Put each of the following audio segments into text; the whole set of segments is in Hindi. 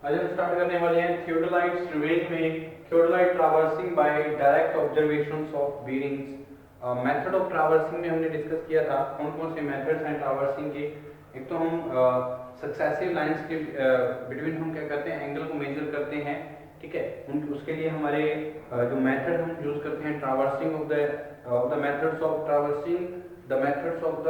आज हम स्टार्ट करने वाले हैं थियोडोलाइट्स रिवेंज में theodolite traversing by direct observations of bearings. Method of traversing में हमने डिस्कस किया था कौन कौन से मेथड्स हैं ट्रैवर्सिंग के। एक तो हम सक्सेसिव लाइंस के बिटवीन हम क्या करते हैं, एंगल को मेजर करते हैं, ठीक है। उसके लिए हमारे जो मेथड हम यूज करते हैं traversing of the methods of traversing, the methods of the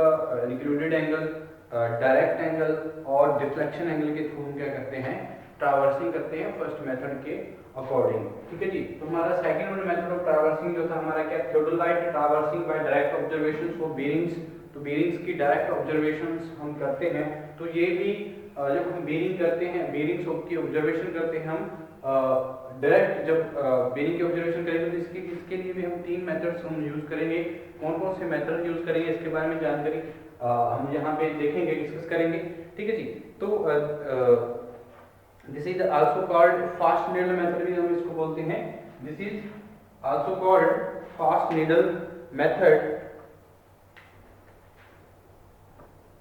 included angle, direct angle और डिफ्लेक्शन एंगल के थ्रू हम क्या करते हैं, ट्रैवर्सिंग करते हैं फर्स्ट मेथड के अकॉर्डिंग, ठीक है जी। तो हमारा सेकंड मेथड ऑफ ट्रैवर्सिंग जो था हमारा क्या, theodolite traversing by direct observations of bearings. तो बीरिंग्स की डायरेक्ट ऑब्जर्वेशंस हम करते हैं। तो ये भी जब हम बीरिंग करते हैं, बीरिंग्स की ऑब्जर्वेशन करते हैं हम डायरेक्ट, जब बीरिंग की ऑब्जर्वेशन करेंगे तो इसके लिए भी हम तीन मेथड्स हम यूज करेंगे। कौन कौन से मेथड यूज करेंगे इसके बारे में जानकारी हम यहाँ पे देखेंगे, डिस्कस करेंगे, ठीक है जी। तो this is also called fast needle method भी हम इसको बोलते हैं। This is also called fast needle method.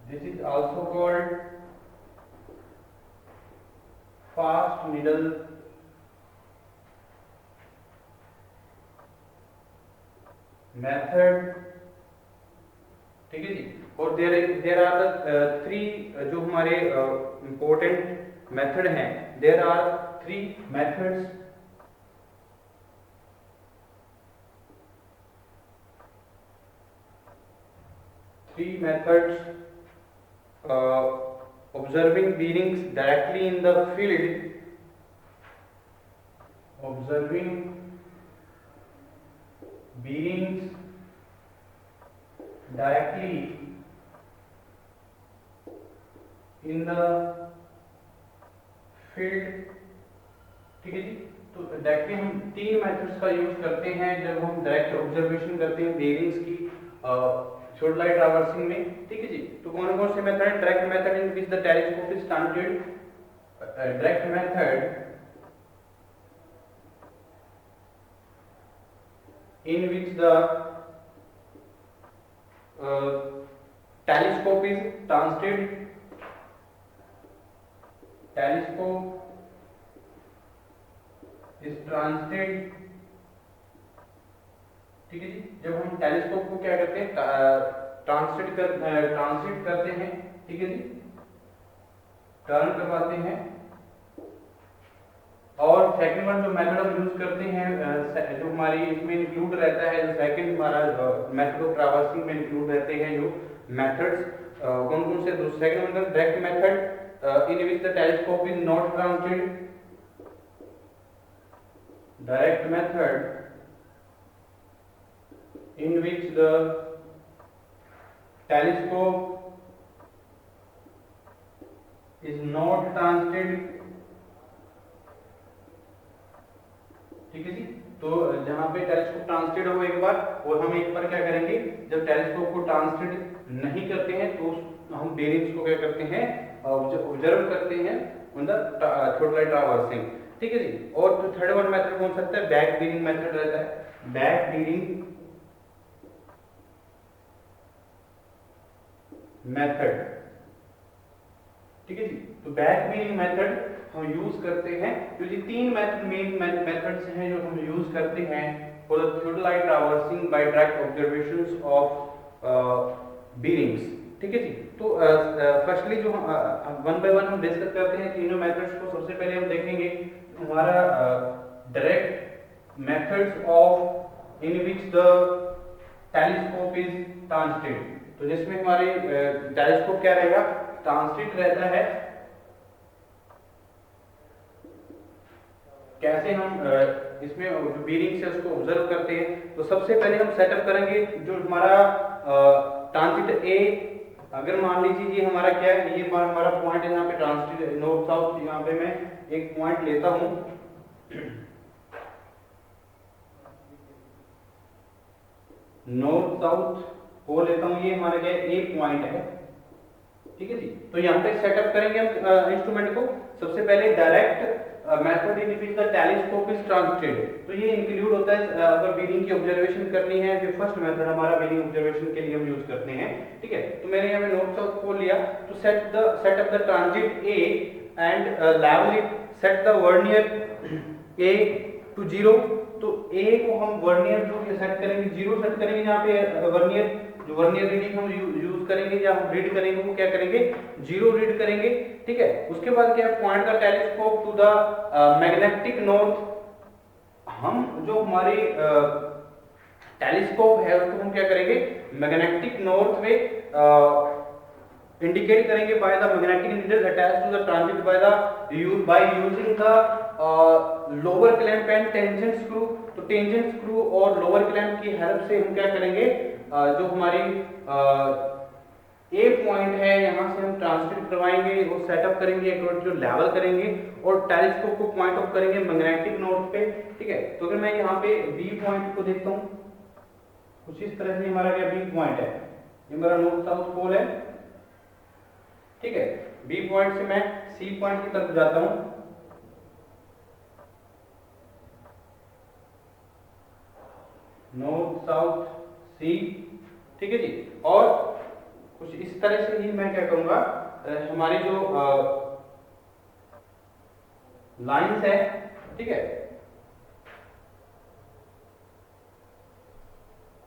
This is also called fast needle method, ठीक है जी। और देयर आर द थ्री जो हमारे इंपॉर्टेंट मेथड हैं, there are three methods. Three methods observing bearings directly in the field, observing bearings directly in the field, ठीक है जी। तो डायरेक्टली हम तीन मेथड्स का यूज करते हैं जब हम डायरेक्ट ऑब्जर्वेशन करते हैं बेयरिंग्स की थियोडोलाइट ट्रैवर्सिंग में, ठीक है जी। तो कौन कौन से मेथड है, direct method in which the telescope is stranded, direct method in which the telescope is translated, ठीक है जी। जब हम टेलीस्कोप को क्या करते हैं, ट्रांसलेट करते हैं, ठीक है जी, टर्न करवाते हैं। और सेकंड वन जो मेथड हम यूज करते हैं जो हमारी इसमें इंक्लूड रहता है, जो सेकंड हमारा मेथड ऑफ ट्रैवर्सिंग में इंक्लूड रहते हैं जो मेथड्स कौन कौन से, second one direct method in which the telescope is not translated, direct method in which the telescope is not translated, ठीक है जी। तो जहां पे टेलीस्कोप ट्रांसलेट हो एक बार, और हम एक बार क्या करेंगे, जब टेलीस्कोप को ट्रांसलेट नहीं करते हैं तो हम बेयरिंग्स को क्या करते हैं, ऑब्जर्व करते हैं ऑन द थियोडोलाइट ट्रैवर्सिंग, ठीक है जी। और जो थर्ड वन मेथड कौन सकता है, बैक बीरिंग मेथड रहता है, बैक बीरिंग मेथड, ठीक है जी। तो बैक बीरिंग मेथड हम यूज करते हैं, क्योंकि तीन मेन मेथड्स हैं जो हम यूज करते हैं for the theodolite traversing by direct observations of bearings, ठीक है जी। तो फर्स्टली जो वन बाय वन हम डिस्कस करते हैं तीनों मेथड्स को। सबसे पहले हम देखेंगे हमारा direct methods of in which the telescope is translated. तो जिसमें हमारे टेलीस्कोप क्या रहेगा, ट्रांसलेट रहता है। कैसे हम इसमें जो बीरिंग से उसको ऑब्जर्व करते हैं, तो सबसे पहले हम सेटअप करेंगे जो हमारा ट्रांजिट ए, अगर मान लीजिए ये हमारा क्या है, ये हमारा पॉइंट है यहाँ पे ट्रांजिट नॉर्थ साउथ, यहाँ पे मैं एक पॉइंट लेता हूँ, नॉर्थ साउथ को लेता हूँ, ये हमारा क्या है, ए पॉइंट है, ठीक है जी। तो यहाँ पे सेटअप करेंगे हम इंस्ट्रूमेंट को। सबसे पहले direct method in which the telescope is translated, तो ये इंक्लूड होता है अगर बीरिंग की ऑब्जर्वेशन करनी है, जो फर्स्ट मेथड हमारा बीरिंग ऑब्जर्वेशन के लिए हम यूज करते हैं, ठीक है। तो मैंने यहाँ पे नॉर्थ साउथ पोल लिया, तो set up the transit A and level it set the vernier A to 0, तो ए को हम वर्नियर जो सेट करेंगे 0 सेट करेंगे, यहाँ पे वर्नियर जो वर्नियर रीडिंग हम यूज करेंगे या हम रीड करेंगे वो क्या करेंगे 0 रीड करेंगे, ठीक है। उसके बाद क्या point the telescope to the magnetic north, हम जो हमारे टेलीस्कोप है उसको हम क्या करेंगे मैग्नेटिक नॉर्थ में इंडिकेट करेंगे by the magnetic needle attached to the transit by using the lower clamp and tangent screw. तो टेंजेंट स्क्रू और लोअर क्लैंप की हेल्प से हम क्या करेंगे जो हमारी ए पॉइंट है यहाँ से हम ट्रांसमिट करवाएंगे, वो सेटअप करेंगे, एक जो लेवल करेंगे और टेलीस्कोप को पॉइंट ऑफ करेंगे मैग्नेटिक नॉर्थ पे, ठीक है। तो अगर मैं यहाँ पे बी पॉइंट को देखता हूँ कुछ इस तरह से हमारा क्या बी पॉइंट है, ये मेरा नॉर्थ साउथ पोल है, ठीक है। बी पॉइंट से मैं सी पॉइंट की तरफ जाता हूं, नॉर्थ साउथ सी, ठीक है जी। और कुछ इस तरह से ही मैं क्या करूंगा हमारी जो लाइंस है, ठीक है,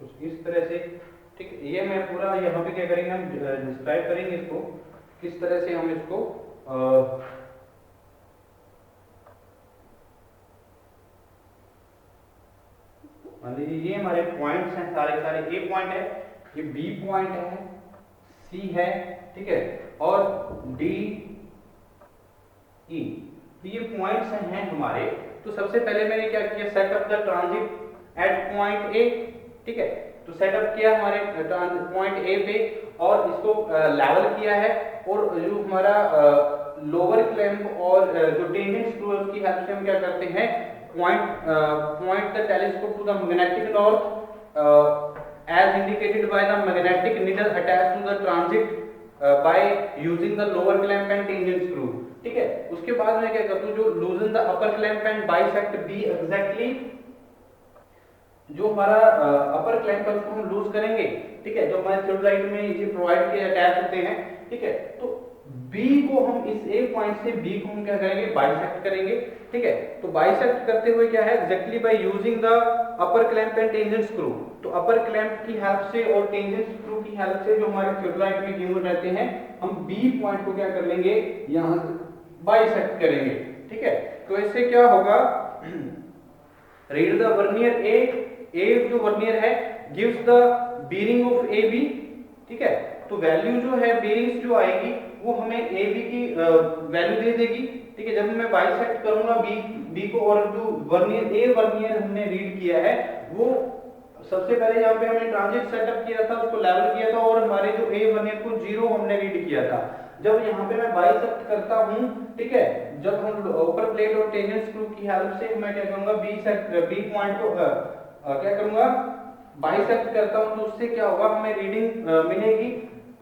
कुछ इस तरह से, ठीक है। ये मैं पूरा यहाँ पे क्या करेंगे हम डिस्क्राइब करेंगे इसको किस तरह से हम इसको मान लीजिए ये हमारे पॉइंट्स हैं सारे सारे, ए पॉइंट है, ये बी पॉइंट है, सी है, ठीक है, और डी ई, तो ये पॉइंट्स हैं हमारे। तो सबसे पहले मैंने क्या किया set up the transit at point A, ठीक है। तो सेटअप किया हमारे पॉइंट ए पे और इसको लेवल किया है, और जो हमारा लोअर क्लैंप और जो टेंजेंट स्क्रू की हेल्प से हम क्या करते हैं point the telescope to the magnetic north as indicated by the magnetic needle attached to the transit by using the lower clamp and tangent screw, ठीक है। उसके बाद मैं क्या करता हूं जो loosen the upper clamp and bisect B exactly, जो हमारा अपर क्लैंप है उसको हम लूज करेंगे, ठीक है, जो हमारे थियोडाइट में ये प्रोवाइड किए अटैच होते हैं, ठीक है। तो बी को हम इस ए पॉइंट से बी को हम क्या करेंगे बाइसेक्ट करेंगे, ठीक है। तो बाइसेक्ट करते हुए क्या है exactly bye using the upper clamp and tangent screw, तो अपर क्लैंप की हेल्प से और टेंजेंट स्क्रू की हेल्प से जो हमारे थियोडाइट में गिवन रहते हैं हम बी पॉइंट को क्या कर लेंगे यहां से बाइसेक्ट करेंगे, ठीक है। तो इससे क्या होगा रीड द वर्नियर ए जो वर्नियर है gives the bearing of A B, ठीक है। तो वैल्यू जो है बीरिंग्स जो आएगी वो हमें ए बी की वैल्यू दे देगी, ठीक है। जब मैं बाइसेक्ट करूंगा बी को, और जो वर्नियर ए वर्नियर हमने रीड किया है वो सबसे पहले यहाँ पे हमने ट्रांजिट सेटअप किया था, उसको लेवल किया था, और हमारे जो ए वर्नियर को 0 हमने रीड किया था। जब यहाँ पे मैं बाइसेक्ट करता हूँ, ठीक है, जब हम ऊपर प्लेट और टेंजेंट स्क्रू की हेल्प से मैं क्या करूंगा बी पॉइंट को क्या करूंगा बाइसेक्ट करता हूं, तो उससे क्या होगा हमें रीडिंग मिलेगी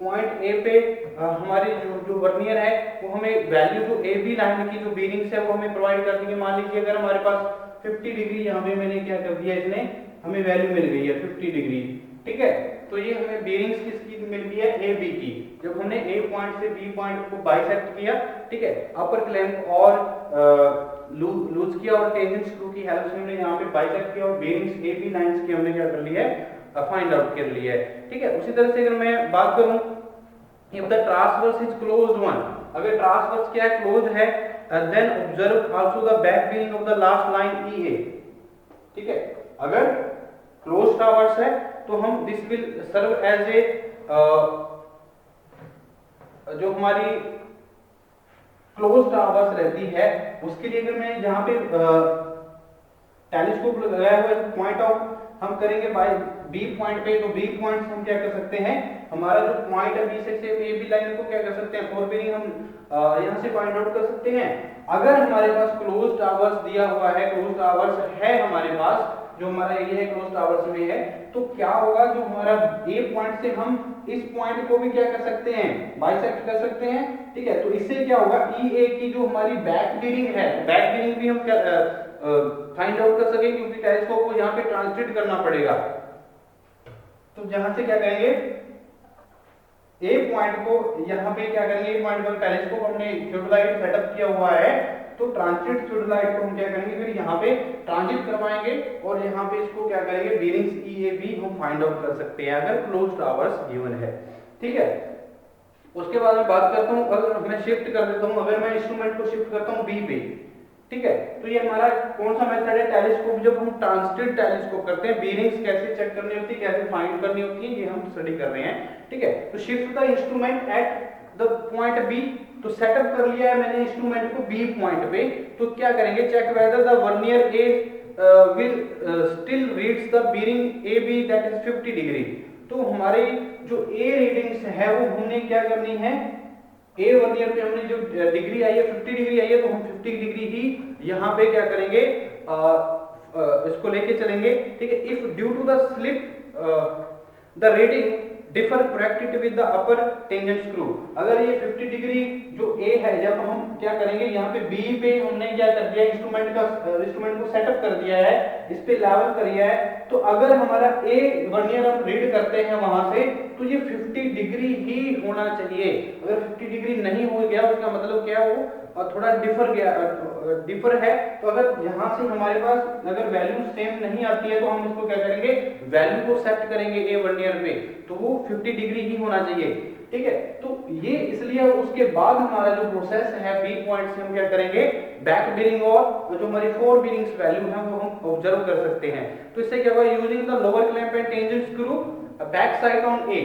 पॉइंट ए पे हमारी जो वर्नियर है वो हमें वैल्यू जो ए बी लाइन की जो बीरिंग्स है वो हमें प्रोवाइड कर देंगे। मान लीजिए अगर हमारे पास 50 डिग्री यहाँ पे मैंने क्या कर दिया इसने हमें वैल्यू मिल गई है 50 डिग्री, ठीक है। तो ये हमें बीरिंग्स किसकी मिल गई है ए बी की, जब हमने ए पॉइंट से बी पॉइंट को बाइसेक्ट किया, ठीक है, अपर क्लैंप और लूज किया और टेंजेंट स्क्रू की हेल्प से हमने यहाँ पे बाइसेक्ट किया और बीरिंग्स ए बी लाइंस की हमने क्या कर लिया है फाइंड आउट कर लिया है, ठीक है। उसी तरह से अगर मैं बात करूं if the transverse is closed one, अगर ट्रांसवर्स क्या है क्लोज है, then observe also the back bearing of the last line EA, ठीक है। अगर क्लोज ट्रांसवर्स है तो हम this will serve as A जो हमारी क्लोज ट्रांसवर्स रहती है उसके लिए अगर मैं यहाँ पे टेलीस्कोप लगाया हुआ पॉइंट ऑफ हम करेंगे बाय बी पॉइंट पे, तो बी पॉइंट से हम क्या कर सकते हैं हमारा जो पॉइंट है बी से ए बी लाइन को क्या कर सकते हैं फोर बीरिंग हम यहाँ से फाइंड आउट कर सकते हैं। अगर हमारे पास क्लोज टावर्स दिया हुआ है, क्लोज टावर्स है हमारे पास, जो हमारा एरिया है क्लोज टावर्स में है, तो क्या होगा जो हमारा ए पॉइंट से हम इस पॉइंट को भी क्या कर सकते हैं बाइसेक्ट कर सकते हैं, ठीक है। तो इससे क्या होगा ई ए की जो हमारी बैक बीरिंग है, बैक बीरिंग भी हम फाइंड आउट कर सकेंगे क्योंकि टेलीस्कोप को यहाँ पे ट्रांसलेट करना पड़ेगा। तो जहां से क्या करेंगे ए पॉइंट को यहाँ पे क्या करेंगे, ए पॉइंट पर टेलीस्कोप हमने थियोडाइट सेटअप किया हुआ है, तो ट्रांजिट थियोडोलाइट को हम क्या करेंगे, फिर यहाँ पे ट्रांजिट करवाएंगे और यहाँ पे इसको क्या करेंगे, बीरिंग्स ई ए बी हम फाइंड आउट कर सकते हैं अगर क्लोज टावर्स गिवन है। ठीक है, उसके बाद मैं बात करता हूँ, अगर मैं शिफ्ट कर देता हूँ, अगर मैं इंस्ट्रूमेंट को शिफ्ट करता हूँ बी पे, ठीक है, तो ये हमारा कौन सा मेथड है, टेलीस्कोप। जब हम ट्रांजिट टेलीस्कोप करते हैं, बीरिंग्स कैसे चेक करनी होती है, कैसे फाइंड करनी होती है, ये हम स्टडी कर रहे हैं। ठीक है, तो shift the instrument at the point B, तो सेटअप कर लिया है मैंने इंस्ट्रूमेंट को बी पॉइंट पे, तो क्या करेंगे, check whether the vernier A will still reads the bearing A B that is 50 degree. तो हमारे जो ए रीडिंग्स है वो हमने क्या करनी है, ए वर्नियर पे हमने जो डिग्री आई है 50 डिग्री आई है, तो हम 50 डिग्री ही यहाँ पे क्या करेंगे, इसको लेके चलेंगे। ठीक है, if due to the slip the reading differ corrected with the upper tangent screw, अगर ये 50 डिग्री जो ए है, जब हम क्या करेंगे, यहाँ पे बी पे हमने क्या कर दिया, इंस्ट्रूमेंट को सेटअप कर दिया है, इस पे लेवल कर दिया है, तो अगर हमारा ए वर्नियर हम रीड करते हैं वहां से, तो ये 50 डिग्री ही होना चाहिए। अगर 50 डिग्री नहीं हो गया, उसका मतलब क्या, वो थोड़ा डिफर है, तो अगर यहाँ से हमारे पास अगर वैल्यू सेम नहीं आती है, तो हम इसको क्या करेंगे, वैल्यू को सेट करेंगे ए वर्नियर पे, तो वो 50 डिग्री ही होना चाहिए। ठीक है, तो ये इसलिए उसके बाद हमारा जो प्रोसेस है बी पॉइंट से हम क्या करेंगे, बैक बीरिंग और जो हमारी फोर बीरिंग्स वैल्यू है वो हम ऑब्जर्व कर सकते हैं। तो इससे क्या होगा, using the lower clamp and tangent screw back sight on A,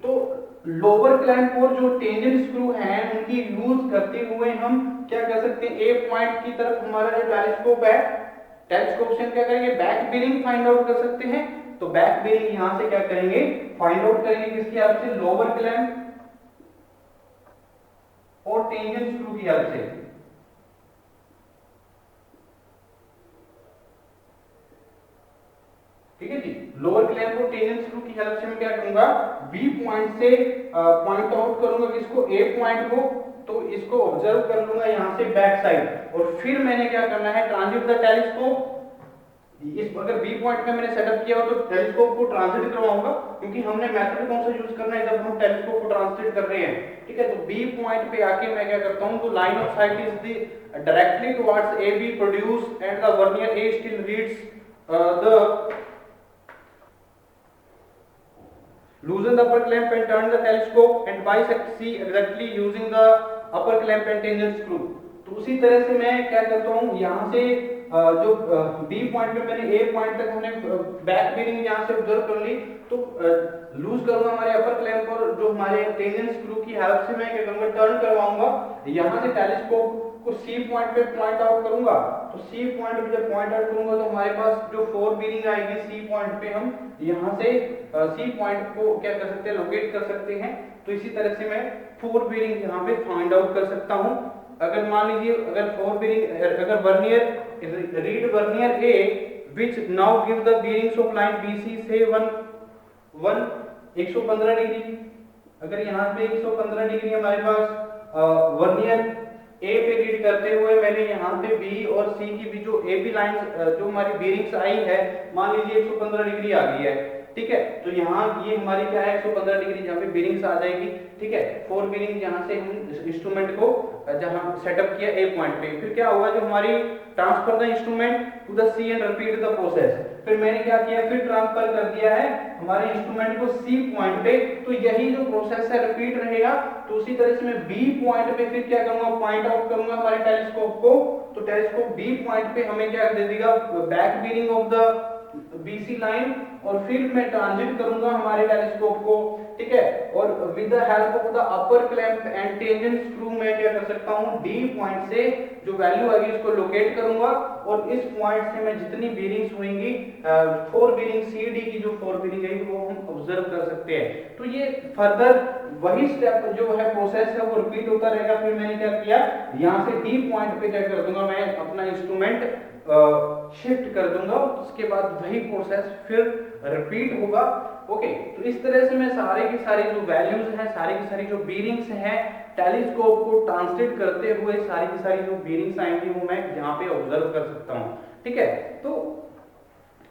तो लोअर क्लैंप और जो टेंजेंट स्क्रू हैं उनकी यूज करते हुए हम क्या कर सकते हैं, ए पॉइंट की तरफ हमारा जो टेलीस्कोप है, टेलीस्कोप से क्या करेंगे, बैक बीरिंग फाइंड आउट कर सकते हैं। तो बैक बीरिंग यहां से क्या करेंगे, फाइंड आउट करेंगे किसकी हेल्प से, लोअर क्लैंप और टेंजेंट स्क्रू की हेल्प से। ठीक है जी, लोअर क्लैंप और टेंजेंट स्क्रू की हेल्प से मैं क्या करूंगा, बी पॉइंट से पॉइंट आउट करूंगा किसको, ए पॉइंट को, तो इसको ऑब्जर्व कर लूंगा यहां से बैक साइड, और फिर मैंने क्या करना है, ट्रांजिट द टेलीस्कोप। इस अगर बी पॉइंट पे मैंने सेटअप किया हो तो टेलीस्कोप को ट्रांजिट करवाऊंगा, क्योंकि हमने मेथड कौन सा यूज करना है जब हम टेलीस्कोप को ट्रांजिट कर रहे हैं। ठीक है, तो बी पॉइंट पे आके मैं क्या करता हूं, तो line of site is the directly towards A B produce and the vernier A still reads the loosen the upper clamp and turn the telescope and bisect C exactly using the upper clamp and tangent screw। तो उसी तरह से मैं क्या करता हूँ, यहाँ से जो B पॉइंट पे मैंने A पॉइंट तक हमने बैक बीरिंग यहाँ से ऑब्जर्व कर ली, तो लूज करूंगा हमारे अपर क्लैंप और जो हमारे टेंजेंट स्क्रू की हेल्प से मैं क्या करूंगा, टर्न करवाऊंगा, यहाँ से टेलीस्कोप को C पॉइंट पे पॉइंट आउट करूंगा। तो C पॉइंट पे जब पॉइंट आउट करूंगा तो हमारे पास जो फोर बीरिंग आएगी C पॉइंट पे, हम यहाँ से C पॉइंट को क्या कर सकते हैं, लोकेट कर सकते हैं। तो इसी तरह से मैं फोर बीरिंग यहाँ पे फाइंड आउट कर सकता हूँ। अगर मान लीजिए अगर फोर बीरिंग, अगर vernier read vernier A which now give the bearings of line BC से 115 डिग्री, अगर यहाँ पे 115 डिग्री हमारे पास वर्नियर ए पे रीड करते हुए मैंने यहाँ पे बी और सी की भी जो ए बी लाइन जो हमारी बीरिंग्स आई है, मान लीजिए 115 डिग्री आ गई है। ठीक है, तो यहाँ ये हमारी क्या है, 115 डिग्री जहाँ पे बीरिंग्स आ जाएगी। ठीक है, फोर बीरिंग यहाँ से हम इंस्ट्रूमेंट को जहाँ सेटअप किया ए पॉइंट पे, फिर क्या होगा, जो हमारी transfer the instrument to the C and repeat the process. फिर मैंने क्या किया, फिर ट्रांसफर कर दिया है हमारे इंस्ट्रूमेंट को सी पॉइंट पे, तो यही जो प्रोसेस है रिपीट रहेगा। तो उसी तरह से मैं बी पॉइंट पे फिर क्या करूंगा, पॉइंट आउट करूंगा हमारे टेलीस्कोप को, तो टेलीस्कोप बी पॉइंट पे हमें क्या दे देगा, back bearing of the BC line, और फिर मैं ट्रांजिट करूंगा हमारे टेलीस्कोप को। ठीक है, और with the help of the upper clamp and tangent screw मैं क्या कर सकता हूँ, D पॉइंट से जो वैल्यू आएगी उसको लोकेट करूंगा, और इस पॉइंट से मैं जितनी बीरिंग्स होंगी, फोर बीरिंग CD की जो फोर बीरिंग है वो हम ऑब्जर्व कर सकते हैं। तो ये फर्दर वही स्टेप जो है प्रोसेस है वो रिपीट होता रहेगा। फिर मैंने क्या किया, यहाँ से D पॉइंट पे क्या कर दूंगा, मैं अपना इंस्ट्रूमेंट शिफ्ट कर दूंगा, उसके बाद वही प्रोसेस फिर रिपीट होगा। ओके, तो इस तरह से मैं सारे की सारी जो वैल्यूज हैं, सारी की सारी जो बीरिंग्स हैं, टेलीस्कोप को ट्रांसलेट करते हुए सारी की सारी जो बीरिंग्स आएंगी वो मैं यहाँ पे ऑब्जर्व कर सकता हूँ। ठीक है, तो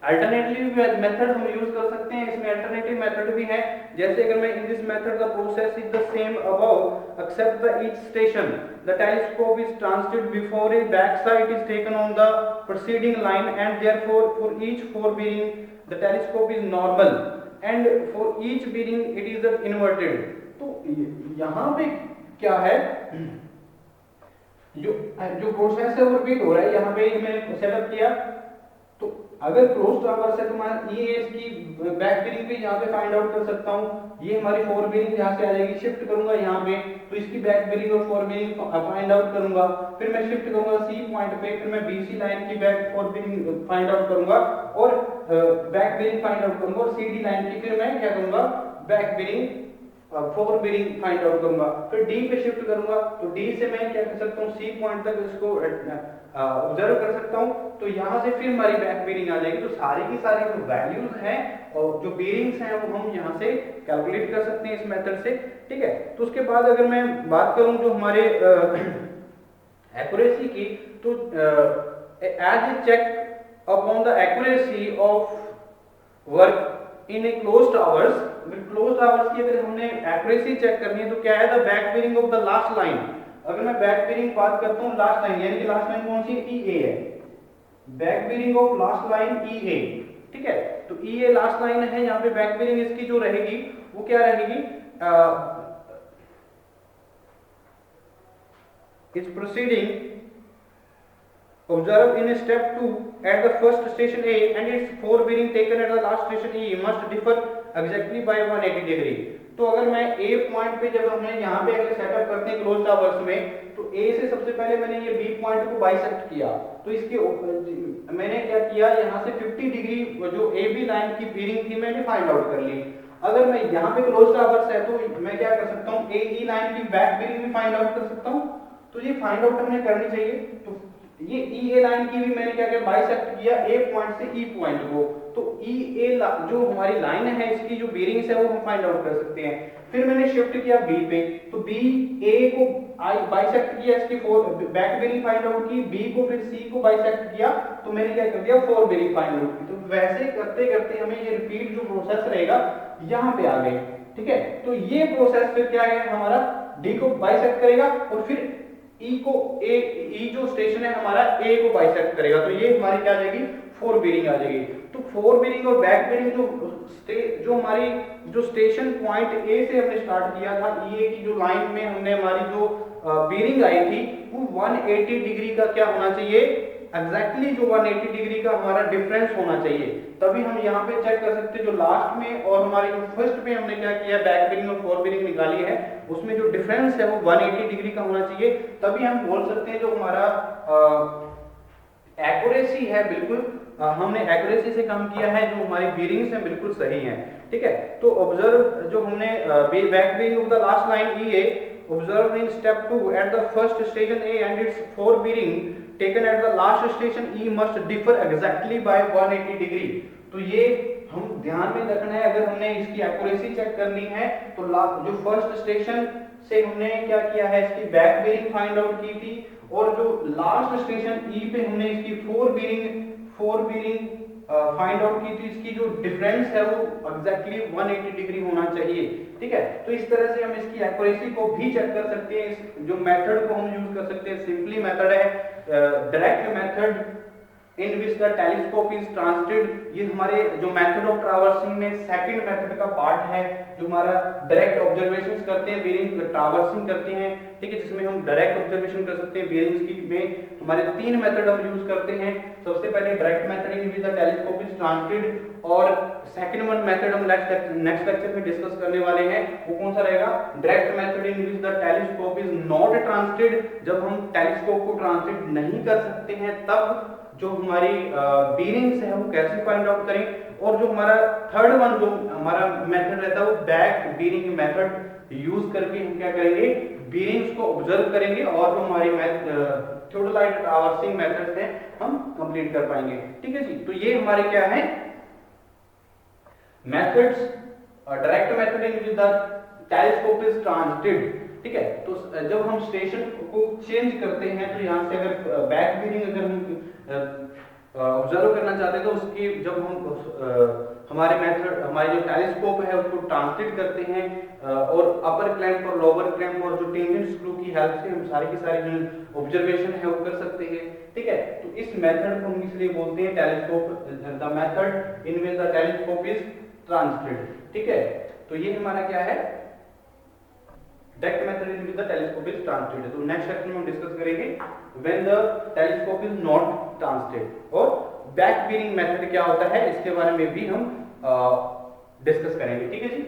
अल्टरनेटिव मेथड हम यूज कर सकते हैं, इसमें अल्टरनेटिव मेथड भी है, जैसे अगर मैं in this method the process is the same above except the each station the telescope is transited before a back sight is taken on the proceeding line and therefore for each fore bearing the telescope is normal and for each bearing it is inverted. तो यहाँ पे क्या है, जो प्रोसेस है वो रिपीट हो रहा है, यहाँ पे मैंने सेटअप किया, तो अगर क्लोज ट्रावर्स है तो मैं ये इसकी बैक बीरिंग भी यहाँ पे फाइंड आउट कर सकता हूँ, ये हमारी फोर बीरिंग यहाँ से आ जाएगी, शिफ्ट करूंगा यहाँ पे तो इसकी बैक बीरिंग और फोर बीरिंग फाइंड आउट करूंगा, फिर मैं शिफ्ट करूंगा सी पॉइंट पे, फिर मैं बीसी लाइन की back four bearing find out करूंगा और बैक बीरिंग फाइंड आउट करूंगा, और सीडी लाइन की फिर मैं क्या करूंगा, back bearing four bearing find out करूंगा, फिर डी पे शिफ्ट करूंगा, तो डी से मैं क्या कर सकता हूँ, सी पॉइंट तक इसको ऑब्जर्व कर सकता हूँ, तो यहाँ से फिर हमारी बैक बीरिंग आ जाएगी। तो सारी की सारी जो वैल्यूज हैं और जो बीरिंग्स हैं वो हम यहाँ से कैलकुलेट कर सकते हैं इस मेथड से, ठीक है। तो उसके बाद अगर मैं बात करूँ जो हमारे एक्यूरेसी की, तो as a check upon the accuracy of work in a closed hours, closed hours की अगर हमने एक्यूरेसी चेक करनी है तो क्या है, the back bearing of the last line. अगर मैं बैक बीरिंग बात करता हूँ लास्ट लाइन, यानी कि लास्ट लाइन कौन सी है, ई ए है, back bearing of last line E A, ठीक है। तो ई ए लास्ट लाइन है, यहाँ पे बैक बीरिंग इसकी जो रहेगी वो क्या रहेगी, is proceeding observed in step 2 at the first station A and its four bearing taken at the last station E must differ exactly by 180 degree। तो अगर मैं A पॉइंट पे, जब हमने यहाँ पे अगर सेटअप करते हैं क्लोज्ड आवर्स में, तो A से सबसे पहले मैंने ये B पॉइंट को बाइसेक्ट किया, तो इसके मैंने क्या किया, यहाँ से 50 डिग्री जो AB लाइन की बीरिंग थी मैंने फाइंड आउट कर ली। अगर मैं यहाँ पे क्लोज्ड आवर्स है तो मैं क्या कर सकता हूँ, AE लाइन की बैक बीरिंग भी फाइंड आउट कर सकता हूँ, तो ये फाइंड आउट हमें करनी चाहिए। तो ये ई ए लाइन की भी मैंने क्या किया, बाइसेक्ट किया ए पॉइंट से ई पॉइंट को, तो ई ए जो हमारी लाइन है इसकी जो बीरिंग्स है वो हम फाइंड आउट कर सकते हैं। फिर मैंने शिफ्ट किया बी पे, तो बी ए को बाइसेक्ट किया, इसकी four back bearing find out की, बी को फिर सी को बाइसेक्ट किया, तो मैंने क्या कर दिया, फोर बीरिंग फाइंड आउट की। तो वैसे करते करते हमें ये रिपीट जो प्रोसेस रहेगा यहाँ पे आ गए, ठीक है। तो ये प्रोसेस फिर क्या है, हमारा डी को बाइसेक्ट करेगा और फिर ई को ई जो स्टेशन है हमारा ए को बाइसेक्ट करेगा, तो ये हमारी क्या आ जाएगी, फोर बीरिंग आ जाएगी। तो फोर बीरिंग और बैक बीरिंग जो हमारी जो स्टेशन पॉइंट ए से हमने स्टार्ट किया था, ई ए की जो लाइन में हमने हमारी जो बीरिंग आई थी वो 180 डिग्री का क्या होना चाहिए, एग्जैक्टली जो 180 डिग्री का हमारा डिफरेंस होना चाहिए, तभी हम यहाँ पे चेक कर सकते हैं। जो लास्ट में और हमारे जो फर्स्ट पे हमने क्या किया, बैक बीरिंग और फोर बीरिंग निकाली है, उसमें जो डिफरेंस है वो 180 डिग्री का होना चाहिए, तभी हम बोल सकते हैं जो हमारा एक्यूरेसी है बिल्कुल हमने एक्यूरेसी से कम किया है, जो हमारी बीरिंग्स हैं बिल्कुल सही हैं, ठीक है। तो ऑब्जर्व जो हमने back bearing of the last line E A observed in step 2 at the first station A and its four bearing taken at the last station E must differ exactly by 180 degree। तो ये हम ध्यान में रखना है, अगर हमने इसकी एक्यूरेसी चेक करनी है तो जो फर्स्ट स्टेशन से हमने क्या किया है, इसकी बैक बीरिंग फाइंड आउट की थी, और जो लास्ट स्टेशन ई पे हमने इसकी फोर बीरिंग फाइंड आउट की थी, इसकी जो डिफरेंस है वो एग्जैक्टली 180 डिग्री होना चाहिए, ठीक है। तो इस तरह से हम इसकी एक्यूरेसी को भी चेक कर सकते हैं। इस जो मेथड को हम यूज कर सकते हैं, सिंपली मेथड है direct method in which the telescope is transited. ये हमारे जो मेथड ऑफ ट्रावर्सिंग में सेकंड मेथड का पार्ट है, जो हमारा डायरेक्ट ऑब्जर्वेशंस करते हैं, बीरिंग ट्रावर्सिंग करते हैं, ठीक है, जिसमें हम डायरेक्ट ऑब्जर्वेशन कर सकते हैं बीरिंग्स की में। हमारे तीन मेथड हम यूज करते हैं। सबसे पहले direct method in which the telescope is transited, और सेकंड वन मेथड हम नेक्स्ट लेक्चर में डिस्कस करने वाले हैं, वो कौन सा रहेगा, direct method in which the telescope is not transited. जब हम टेलीस्कोप को ट्रांसलेट नहीं कर सकते हैं तब जो हमारी बीरिंग्स है वो कैसे फाइंड आउट करें। और जो हमारा थर्ड वन जो हमारा मेथड रहता है वो बैक बीरिंग मेथड यूज करके हम क्या करेंगे, बीरिंग्स को ऑब्जर्व करेंगे और जो हमारी थियोडोलाइट ट्रावर्सिंग मेथड्स हैं हम कंप्लीट कर पाएंगे, ठीक है जी। तो ये हमारे क्या है methods, direct method in which the telescope is transited, ठीक है। तो जब हम स्टेशन को चेंज करते हैं तो यहाँ से अगर बैक बीरिंग अगर हम ऑब्जर्व करना चाहते हैं तो उसकी जब हम हमारे मेथड हमारे जो टेलीस्कोप है उसको ट्रांसलेट करते हैं और अपर क्लैंप और लोअर क्लैंप और जो टेंजेंट स्क्रू की हेल्प से हम सारी की सारी जो ऑब्जर्वेशन है वो कर सकते हैं। ठीक है, तो इस मेथड को हम इसलिए बोलते हैं telescope, the method in which the telescope is translated. ठीक है, तो ये हमारा क्या है, direct method in which the telescope is translated. तो नेक्स्ट सेक्शन में हम डिस्कस करेंगे when the telescope is not translated, और बैक बीरिंग मेथड क्या होता है इसके बारे में भी हम डिस्कस करेंगे। ठीक है जी।